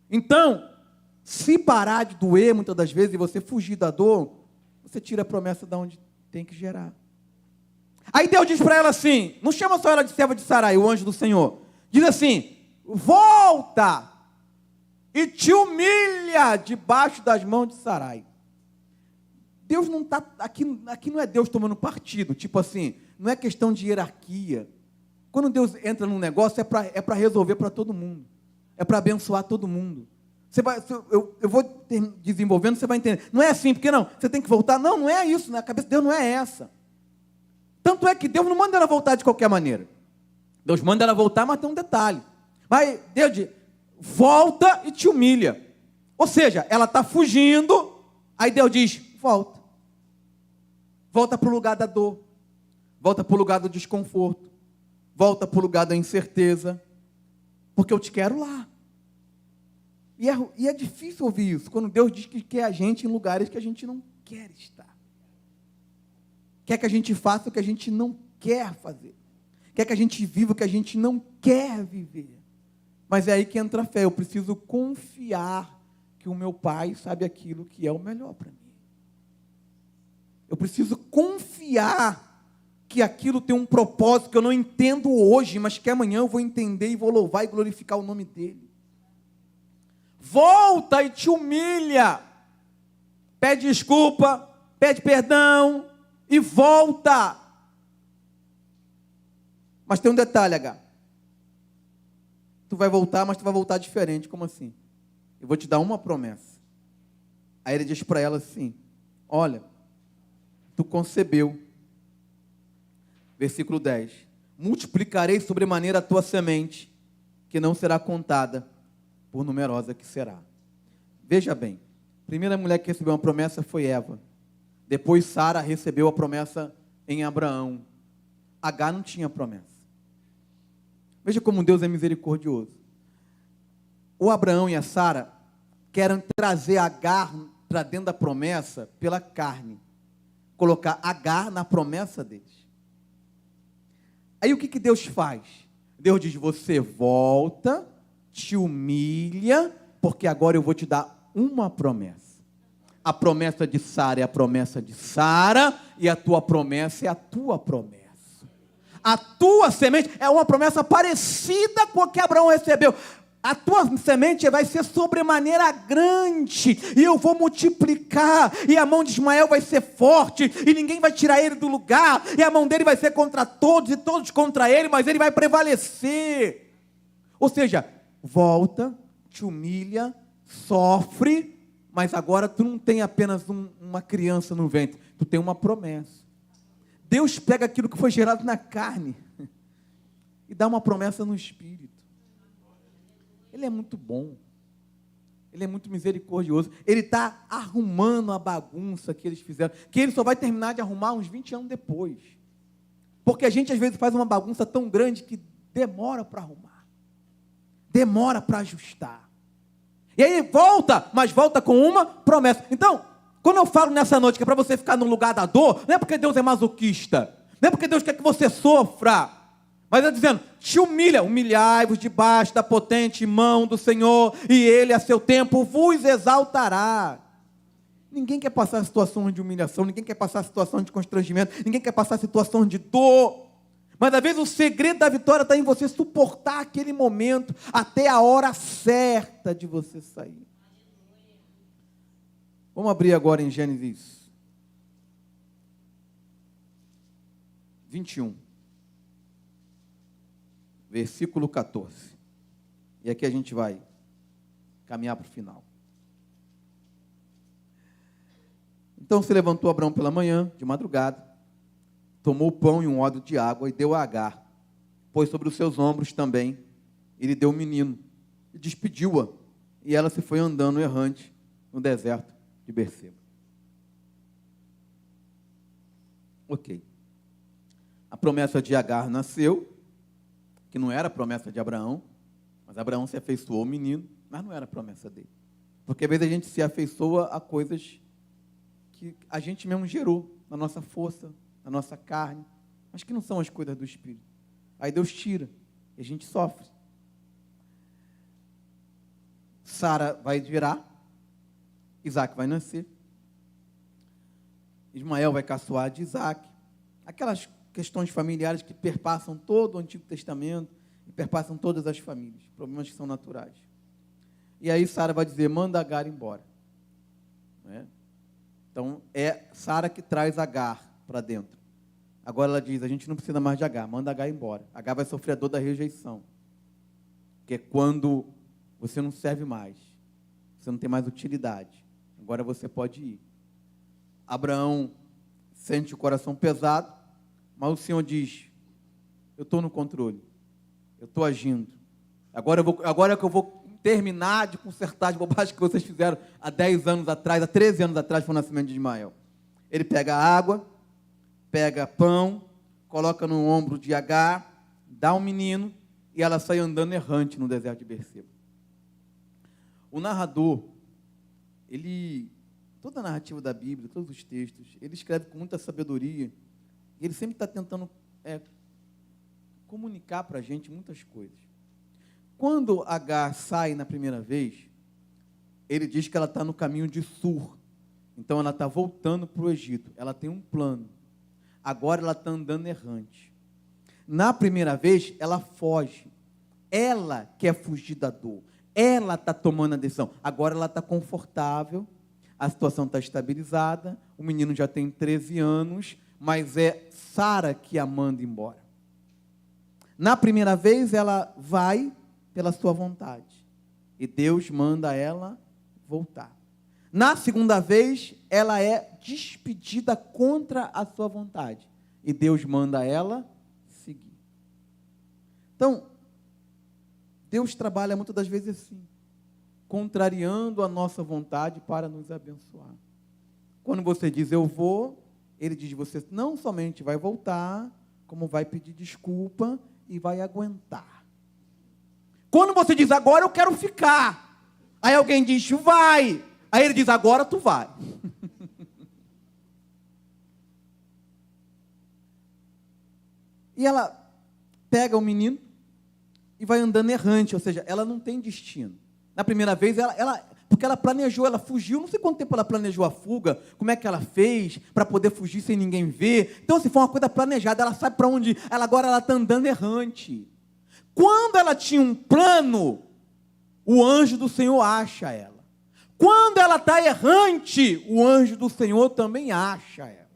Speaker 1: Então, se parar de doer muitas das vezes e você fugir da dor, você tira a promessa de onde tem que gerar. Aí Deus diz para ela assim, não chama só ela de serva de Sarai, o anjo do Senhor. Diz assim, volta e te humilha debaixo das mãos de Sarai. Deus não está, aqui não é Deus tomando partido, tipo assim, não é questão de hierarquia. Quando Deus entra num negócio, é para resolver para todo mundo. É para abençoar todo mundo. Eu vou desenvolvendo, você vai entender. Não é assim, porque não? Você tem que voltar? Não, não é isso. Na cabeça de Deus não é essa. Tanto é que Deus não manda ela voltar de qualquer maneira. Deus manda ela voltar, mas tem um detalhe. Mas Deus diz, volta e te humilha. Ou seja, ela está fugindo, aí Deus diz, volta. Volta para o lugar da dor. Volta para o lugar do desconforto. Volta para o lugar da incerteza. Porque eu te quero lá. E é difícil ouvir isso, quando Deus diz que quer a gente em lugares que a gente não quer estar. Quer que a gente faça o que a gente não quer fazer. Quer que a gente viva o que a gente não quer viver. Mas é aí que entra a fé. Eu preciso confiar que o meu Pai sabe aquilo que é o melhor para mim. Eu preciso confiar que aquilo tem um propósito que eu não entendo hoje, mas que amanhã eu vou entender e vou louvar e glorificar o nome dEle. Volta e te humilha, pede desculpa, pede perdão e volta. Mas tem um detalhe, H. Tu vai voltar, mas tu vai voltar diferente. Como assim? Eu vou te dar uma promessa. Aí ele diz para ela assim, olha, tu concebeu, versículo 10, multiplicarei sobremaneira a tua semente, que não será contada, por numerosa que será. Veja bem, a primeira mulher que recebeu uma promessa foi Eva. Depois Sara recebeu a promessa em Abraão. Agar não tinha promessa. Veja como Deus é misericordioso. O Abraão e a Sara querem trazer Agar para dentro da promessa pela carne. Colocar Agar na promessa deles. Aí o que Deus faz? Deus diz, você volta, te humilha, porque agora eu vou te dar uma promessa. A promessa de Sara é a promessa de Sara, e a tua promessa é a tua promessa. A tua semente é uma promessa parecida com a que Abraão recebeu. A tua semente vai ser sobremaneira grande, e eu vou multiplicar, e a mão de Ismael vai ser forte, e ninguém vai tirar ele do lugar, e a mão dele vai ser contra todos, e todos contra ele, mas ele vai prevalecer. Ou seja, volta, te humilha, sofre, mas agora tu não tem apenas uma criança no ventre, tu tem uma promessa. Deus pega aquilo que foi gerado na carne, e dá uma promessa no espírito. Ele é muito bom, ele é muito misericordioso, ele está arrumando a bagunça que eles fizeram, que ele só vai terminar de arrumar uns 20 anos depois, porque a gente às vezes faz uma bagunça tão grande que demora para arrumar, demora para ajustar, e aí volta, mas volta com uma promessa. Então, quando eu falo nessa noite que é para você ficar no lugar da dor, não é porque Deus é masoquista, não é porque Deus quer que você sofra, mas está dizendo, te humilha, humilhai-vos debaixo da potente mão do Senhor, e Ele a seu tempo vos exaltará. Ninguém quer passar situação de humilhação, ninguém quer passar situação de constrangimento, ninguém quer passar situação de dor, mas às vezes o segredo da vitória está em você suportar aquele momento, até a hora certa de você sair. Vamos abrir agora em Gênesis 21. Versículo 14. E aqui a gente vai caminhar para o final. Então se levantou Abraão pela manhã, de madrugada, tomou o pão e um odre de água e deu a Agar, pôs sobre os seus ombros também, e lhe deu o menino, e despediu-a, e ela se foi andando errante no deserto de Berseba. Ok. A promessa de Agar nasceu, que não era a promessa de Abraão, mas Abraão se afeiçoou ao menino, mas não era a promessa dele. Porque às vezes a gente se afeiçoa a coisas que a gente mesmo gerou, na nossa força, na nossa carne, mas que não são as coisas do Espírito. Aí Deus tira, e a gente sofre. Sara vai virar, Isaac vai nascer, Ismael vai caçoar de Isaac, aquelas questões familiares que perpassam todo o Antigo Testamento e perpassam todas as famílias, problemas que são naturais. E aí Sara vai dizer, manda Agar embora. Né? Então, é Sara que traz Agar para dentro. Agora ela diz, a gente não precisa mais de Agar, manda Agar embora. Agar vai sofrer a dor da rejeição, que é quando você não serve mais, você não tem mais utilidade, agora você pode ir. Abraão sente o coração pesado, mas o Senhor diz, eu estou no controle, eu estou agindo, agora é que eu vou terminar de consertar as bobagens que vocês fizeram há 10 anos atrás, há 13 anos atrás, foi o nascimento de Ismael. Ele pega água, pega pão, coloca no ombro de Agar, dá um menino, e ela sai andando errante no deserto de Berseba. O narrador, toda a narrativa da Bíblia, todos os textos, ele escreve com muita sabedoria, e ele sempre está tentando comunicar para a gente muitas coisas. Quando Agar sai na primeira vez, ele diz que ela está no caminho de Sur, então ela está voltando para o Egito, ela tem um plano, agora ela está andando errante. Na primeira vez, ela foge, ela quer fugir da dor, ela está tomando a decisão, agora ela está confortável, a situação está estabilizada, o menino já tem 13 anos, mas é Sara que a manda embora. Na primeira vez, ela vai pela sua vontade, e Deus manda ela voltar. Na segunda vez, ela é despedida contra a sua vontade, e Deus manda ela seguir. Então, Deus trabalha muitas das vezes assim, contrariando a nossa vontade para nos abençoar. Quando você diz eu vou, ele diz você não somente vai voltar, como vai pedir desculpa e vai aguentar. Quando você diz agora eu quero ficar, aí alguém diz vai, aí ele diz agora tu vai. E ela pega o menino e vai andando errante, ou seja, ela não tem destino. Na primeira vez, porque ela planejou, ela fugiu, não sei quanto tempo ela planejou a fuga, como é que ela fez para poder fugir sem ninguém ver. Então, se foi uma coisa planejada, ela sabe para onde ir. Agora ela está andando errante. Quando ela tinha um plano, o anjo do Senhor acha ela. Quando ela está errante, o anjo do Senhor também acha ela.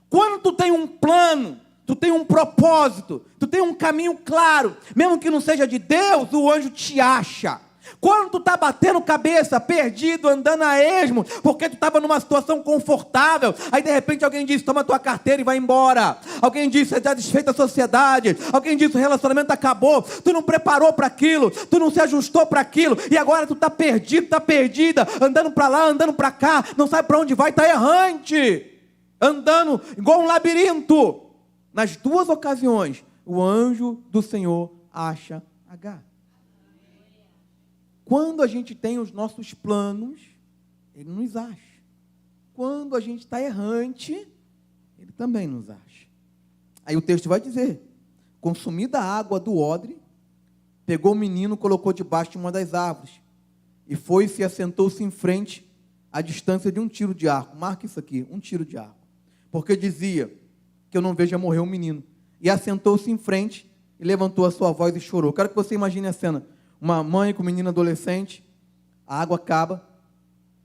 Speaker 1: Quando tu tem um plano, tu tem um propósito, tu tem um caminho claro, mesmo que não seja de Deus, o anjo te acha. Quando tu está batendo cabeça, perdido, andando a esmo, porque tu estava numa situação confortável, aí de repente alguém diz, toma tua carteira e vai embora. Alguém diz, você está desfeito da sociedade. Alguém diz, o relacionamento acabou. Tu não preparou para aquilo, tu não se ajustou para aquilo, e agora tu está perdido, está perdida, andando para lá, andando para cá, não sabe para onde vai, está errante, andando igual um labirinto. Nas duas ocasiões, o anjo do Senhor acha Agar. Quando a gente tem os nossos planos, ele nos acha. Quando a gente está errante, ele também nos acha. Aí o texto vai dizer, consumida a água do odre, pegou o menino, colocou debaixo de uma das árvores, e foi-se e assentou-se em frente, à distância de um tiro de arco. Marca isso aqui, um tiro de arco. Porque dizia, que eu não veja morrer um menino. E assentou-se em frente, e levantou a sua voz e chorou. Quero que você imagine a cena. Uma mãe com um menino adolescente, a água acaba,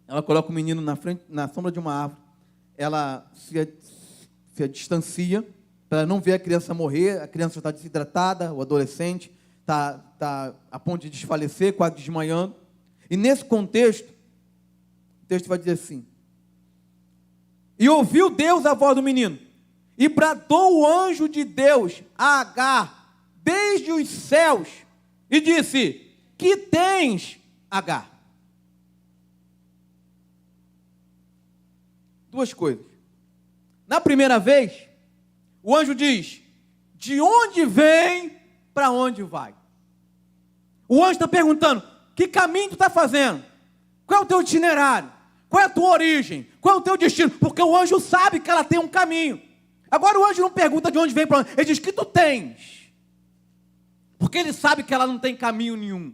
Speaker 1: ela coloca o menino na frente, na sombra de uma árvore, ela se distancia, para não ver a criança morrer, a criança está desidratada, o adolescente está a ponto de desfalecer, quase desmaiando. E nesse contexto, o texto vai dizer assim, e ouviu Deus a voz do menino, e bradou o anjo de Deus a Agar, desde os céus, e disse, que tens, Agar? Duas coisas. Na primeira vez, o anjo diz, de onde vem, para onde vai? O anjo está perguntando, que caminho tu está fazendo? Qual é o teu itinerário? Qual é a tua origem? Qual é o teu destino? Porque o anjo sabe que ela tem um caminho. Agora o anjo não pergunta de onde vem, para onde. Ele diz, que tu tens? Porque ele sabe que ela não tem caminho nenhum.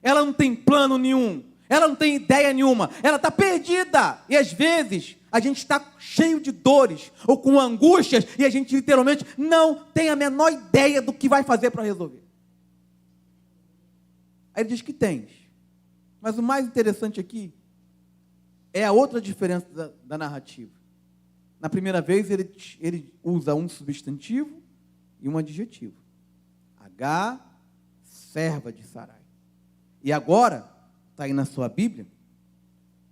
Speaker 1: Ela não tem plano nenhum. Ela não tem ideia nenhuma. Ela está perdida. E às vezes a gente está cheio de dores ou com angústias e a gente literalmente não tem a menor ideia do que vai fazer para resolver. Aí ele diz que tens. Mas o mais interessante aqui é a outra diferença da narrativa. Na primeira vez ele usa um substantivo e um adjetivo. Agar, serva de Sarai. E agora, está aí na sua Bíblia,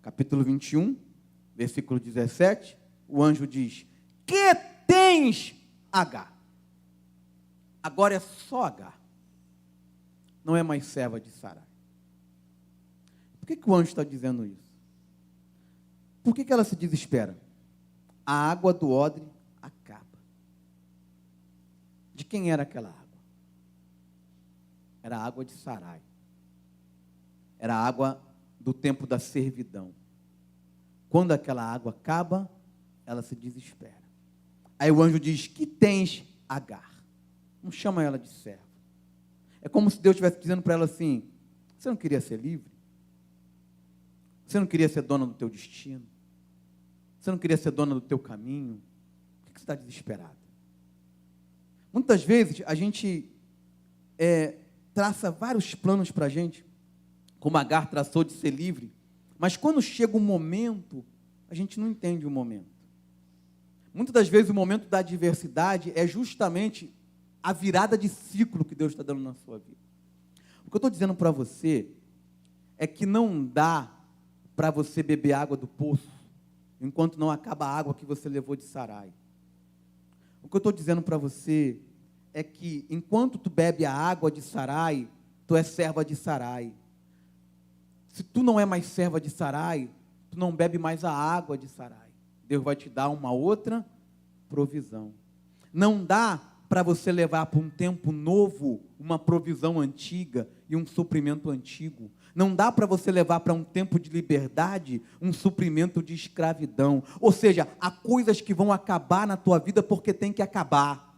Speaker 1: capítulo 21, versículo 17, o anjo diz, que tens, Agar? Agora é só Agar. Não é mais serva de Sarai. Por que o anjo está dizendo isso? Por que ela se desespera? A água do odre acaba. De quem era aquela água? Era a água de Sarai. Era a água do tempo da servidão. Quando aquela água acaba, ela se desespera. Aí o anjo diz, que tens, Agar? Não chama ela de serva. É como se Deus estivesse dizendo para ela assim, você não queria ser livre? Você não queria ser dona do teu destino? Você não queria ser dona do teu caminho? Por que você está desesperada? Muitas vezes a gente traça vários planos para a gente, como Agar traçou de ser livre, mas quando chega o momento, a gente não entende o momento. Muitas das vezes o momento da adversidade é justamente a virada de ciclo que Deus está dando na sua vida. O que eu estou dizendo para você é que não dá para você beber água do poço enquanto não acaba a água que você levou de Sarai. O que eu estou dizendo para você é que enquanto tu bebe a água de Sarai, tu és serva de Sarai. Se tu não é mais serva de Sarai, tu não bebe mais a água de Sarai. Deus vai te dar uma outra provisão. Não dá para você levar para um tempo novo uma provisão antiga e um suprimento antigo. Não dá para você levar para um tempo de liberdade um suprimento de escravidão. Ou seja, há coisas que vão acabar na tua vida porque tem que acabar.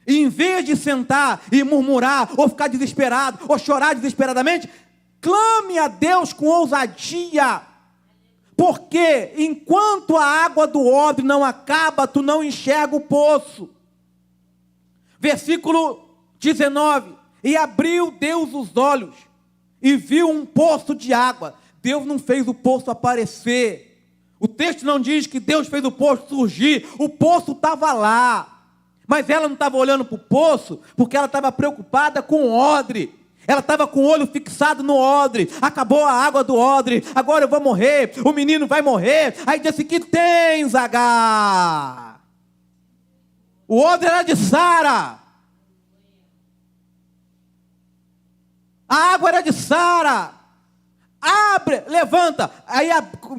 Speaker 1: E em vez de sentar e murmurar, ou ficar desesperado, ou chorar desesperadamente, clame a Deus com ousadia. Porque enquanto a água do odre não acaba, tu não enxerga o poço. Versículo 19. E abriu Deus os olhos e viu um poço de água. Deus não fez o poço aparecer. O texto não diz que Deus fez o poço surgir. O poço estava lá. Mas ela não estava olhando para o poço porque ela estava preocupada com o odre. Ela estava com o olho fixado no odre. Acabou a água do odre. Agora eu vou morrer. O menino vai morrer. Aí disse: que tens, Agar? O odre era de Sara. A água era de Sara. Abre, levanta. Aí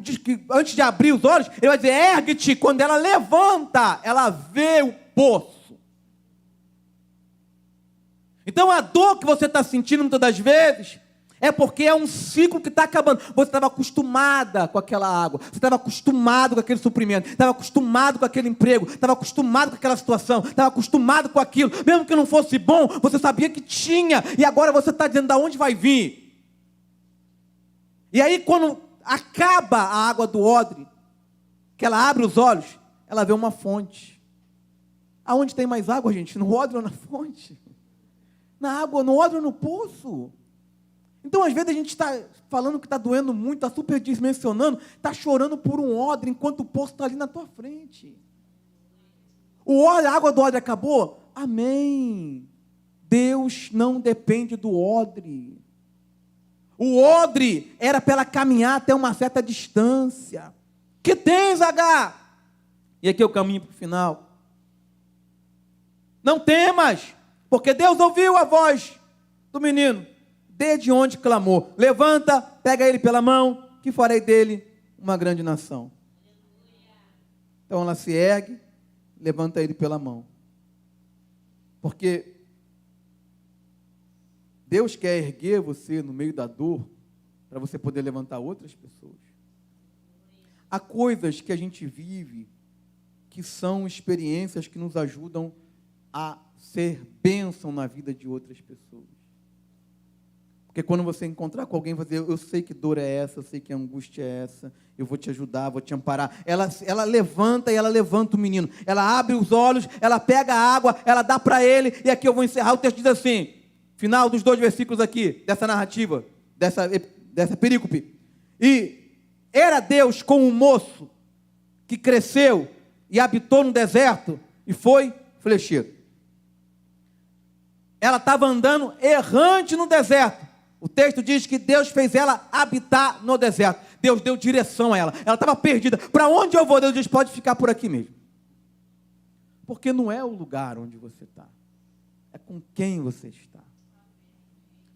Speaker 1: diz que antes de abrir os olhos, ele vai dizer: ergue-te. Quando ela levanta, ela vê o poço. Então a dor que você está sentindo muitas das vezes é porque é um ciclo que está acabando. Você estava acostumada com aquela água, você estava acostumado com aquele suprimento, estava acostumado com aquele emprego, estava acostumado com aquela situação, estava acostumado com aquilo. Mesmo que não fosse bom, você sabia que tinha, e agora você está dizendo: de onde vai vir? E aí quando acaba a água do odre, que ela abre os olhos, ela vê uma fonte. Aonde tem mais água, gente? No odre ou na fonte? Na água, no odre ou no poço? Então, às vezes, a gente está falando que está doendo muito, está superdimensionando, está chorando por um odre, enquanto o poço está ali na tua frente. A água do odre acabou? Amém. Deus não depende do odre. O odre era para ela caminhar até uma certa distância. Que tens, Agar? E aqui eu caminho para o final. Não temas, porque Deus ouviu a voz do menino, desde onde clamou. Levanta, pega ele pela mão, que farei dele uma grande nação. Então ela se ergue, levanta ele pela mão. Porque Deus quer erguer você no meio da dor, para você poder levantar outras pessoas. Há coisas que a gente vive, que são experiências que nos ajudam a ser bênção na vida de outras pessoas. Porque quando você encontrar com alguém, você vai dizer: eu sei que dor é essa, eu sei que angústia é essa, eu vou te ajudar, vou te amparar. Ela levanta, e ela levanta o menino. Ela abre os olhos, ela pega a água, ela dá para ele, e aqui eu vou encerrar. O texto diz assim, final dos 2 versículos aqui, dessa narrativa, dessa perícope. E era Deus com um moço que cresceu e habitou no deserto e foi flecheiro. Ela estava andando errante no deserto. O texto diz que Deus fez ela habitar no deserto. Deus deu direção a ela. Ela estava perdida. Para onde eu vou? Deus diz: pode ficar por aqui mesmo. Porque não é o lugar onde você está. É com quem você está.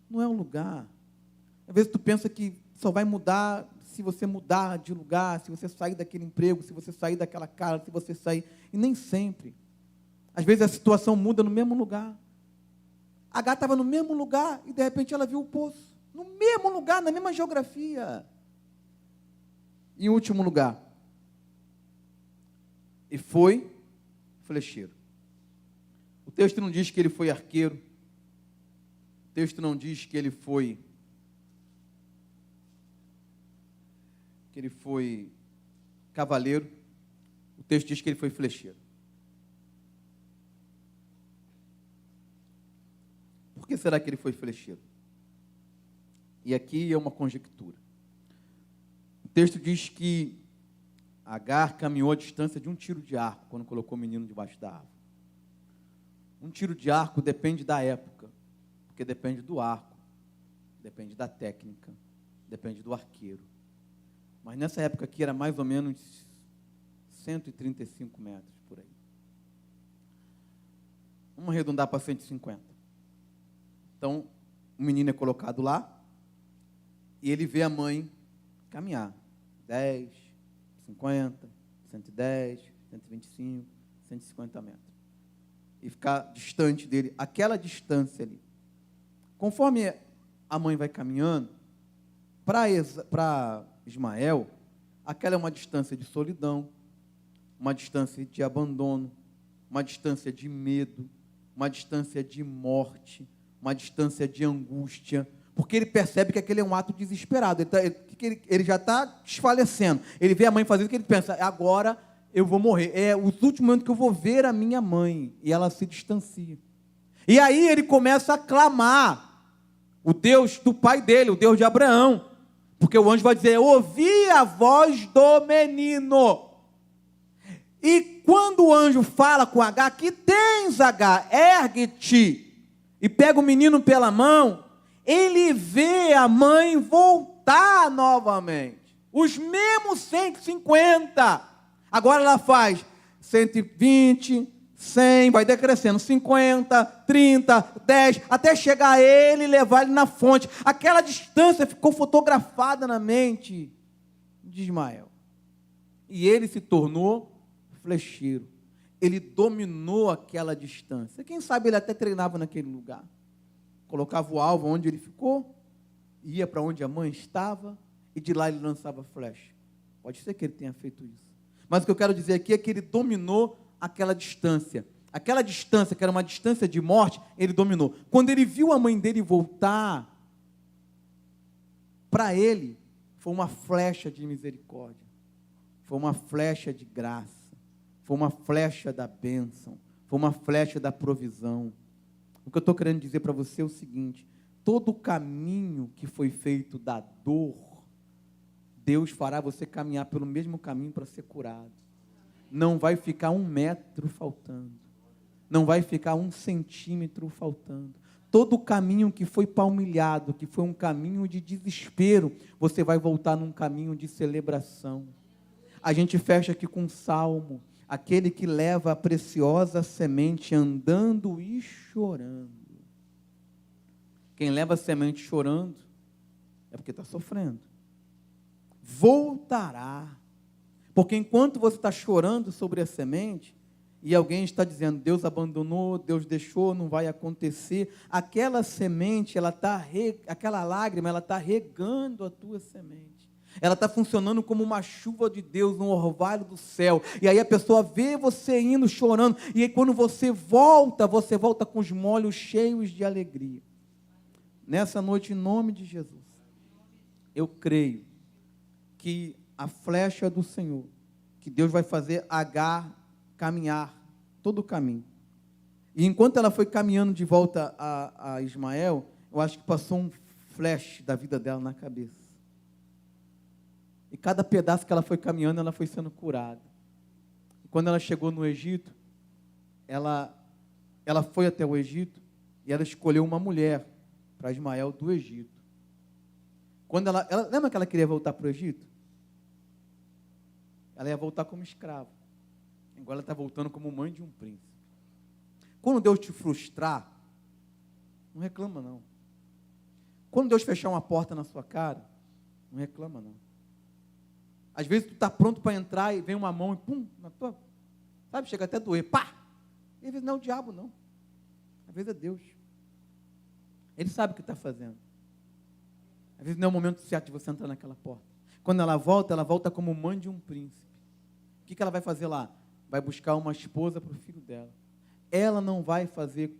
Speaker 1: Não é um lugar. Às vezes tu pensa que só vai mudar se você mudar de lugar, se você sair daquele emprego, se você sair daquela casa, se você sair. E nem sempre. Às vezes a situação muda no mesmo lugar. Agar estava no mesmo lugar e de repente ela viu o poço. No mesmo lugar, na mesma geografia. Em último lugar. E foi flecheiro. O texto não diz que ele foi arqueiro. O texto não diz que ele foi cavaleiro. O texto diz que ele foi flecheiro. Por que será que ele foi flecheiro? E aqui é uma conjectura. O texto diz que Agar caminhou a distância de um tiro de arco quando colocou o menino debaixo da árvore. Um tiro de arco depende da época, porque depende do arco, depende da técnica, depende do arqueiro. Mas nessa época aqui era mais ou menos 135 metros por aí. Vamos arredondar para 150. Então, o menino é colocado lá e ele vê a mãe caminhar. 10, 50, 110, 125, 150 metros. E ficar distante dele, aquela distância ali. Conforme a mãe vai caminhando, para Ismael, aquela é uma distância de solidão, uma distância de abandono, uma distância de medo, uma distância de morte, uma distância de angústia, porque ele percebe que aquele é um ato desesperado, ele já está desfalecendo, ele vê a mãe fazendo o que ele pensa, agora eu vou morrer, é os últimos momentos que eu vou ver a minha mãe, e ela se distancia. E aí ele começa a clamar o Deus do pai dele, o Deus de Abraão, porque o anjo vai dizer, eu ouvi a voz do menino. E quando o anjo fala com H, que tens H, ergue-te, e pega o menino pela mão, ele vê a mãe voltar novamente, os mesmos 150, agora ela faz 120, 100, vai decrescendo, 50, 30, 10, até chegar a ele e levar ele na fonte. Aquela distância ficou fotografada na mente de Ismael. E ele se tornou flecheiro. Ele dominou aquela distância. Quem sabe ele até treinava naquele lugar. Colocava o alvo onde ele ficou, ia para onde a mãe estava, e de lá ele lançava flecha. Pode ser que ele tenha feito isso. Mas o que eu quero dizer aqui é que ele dominou aquela distância, que era uma distância de morte, ele dominou. Quando ele viu a mãe dele voltar, para ele, foi uma flecha de misericórdia, foi uma flecha de graça, foi uma flecha da bênção, foi uma flecha da provisão. O que eu estou querendo dizer para você é o seguinte, todo o caminho que foi feito da dor, Deus fará você caminhar pelo mesmo caminho para ser curado. Não vai ficar 1 metro faltando. Não vai ficar 1 centímetro faltando. Todo o caminho que foi palmilhado, que foi um caminho de desespero, você vai voltar num caminho de celebração. A gente fecha aqui com um salmo. Aquele que leva a preciosa semente andando e chorando. Quem leva a semente chorando é porque está sofrendo. Voltará. Porque enquanto você está chorando sobre a semente, e alguém está dizendo, Deus abandonou, Deus deixou, não vai acontecer, aquela semente, aquela lágrima, ela está regando a tua semente. Ela está funcionando como uma chuva de Deus, um orvalho do céu. E aí a pessoa vê você indo chorando, e aí quando você volta com os molhos cheios de alegria. Nessa noite, em nome de Jesus, eu creio que a flecha do Senhor, que Deus vai fazer Agar caminhar todo o caminho. E enquanto ela foi caminhando de volta a Ismael, eu acho que passou um flash da vida dela na cabeça. E cada pedaço que ela foi caminhando, ela foi sendo curada. E quando ela chegou no Egito, ela foi até o Egito e ela escolheu uma mulher para Ismael do Egito. Quando ela lembra que ela queria voltar para o Egito? Ela ia voltar como escrava. Agora ela está voltando como mãe de um príncipe. Quando Deus te frustrar, não reclama não. Quando Deus fechar uma porta na sua cara, não reclama não. Às vezes tu está pronto para entrar e vem uma mão e pum, na tua, sabe, chega até a doer, pá! E às vezes não é o diabo não. Às vezes é Deus. Ele sabe o que está fazendo. Às vezes não é o momento certo de você entrar naquela porta. Quando ela volta como mãe de um príncipe. O que ela vai fazer lá? Vai buscar uma esposa para o filho dela. Ela não vai fazer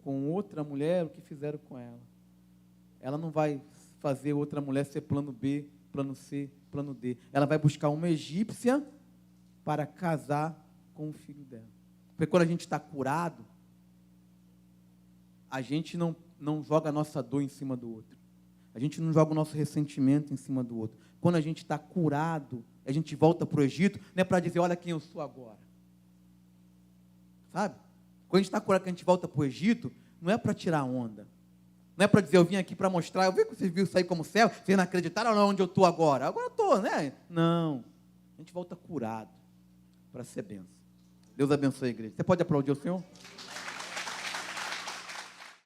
Speaker 1: com outra mulher o que fizeram com ela. Ela não vai fazer outra mulher ser plano B, plano C, plano D. Ela vai buscar uma egípcia para casar com o filho dela. Porque quando a gente está curado, a gente não joga a nossa dor em cima do outro. A gente não joga o nosso ressentimento em cima do outro. Quando a gente está curado, a gente volta para o Egito, não é para dizer, olha quem eu sou agora. Sabe? Quando a gente está curado, que a gente volta para o Egito, não é para tirar onda. Não é para dizer, eu vim aqui para mostrar, eu vi que vocês viram sair como céu, vocês não acreditaram onde eu estou agora. Agora eu estou, né? Não. A gente volta curado para ser bênção. Deus abençoe a igreja. Você pode aplaudir o Senhor?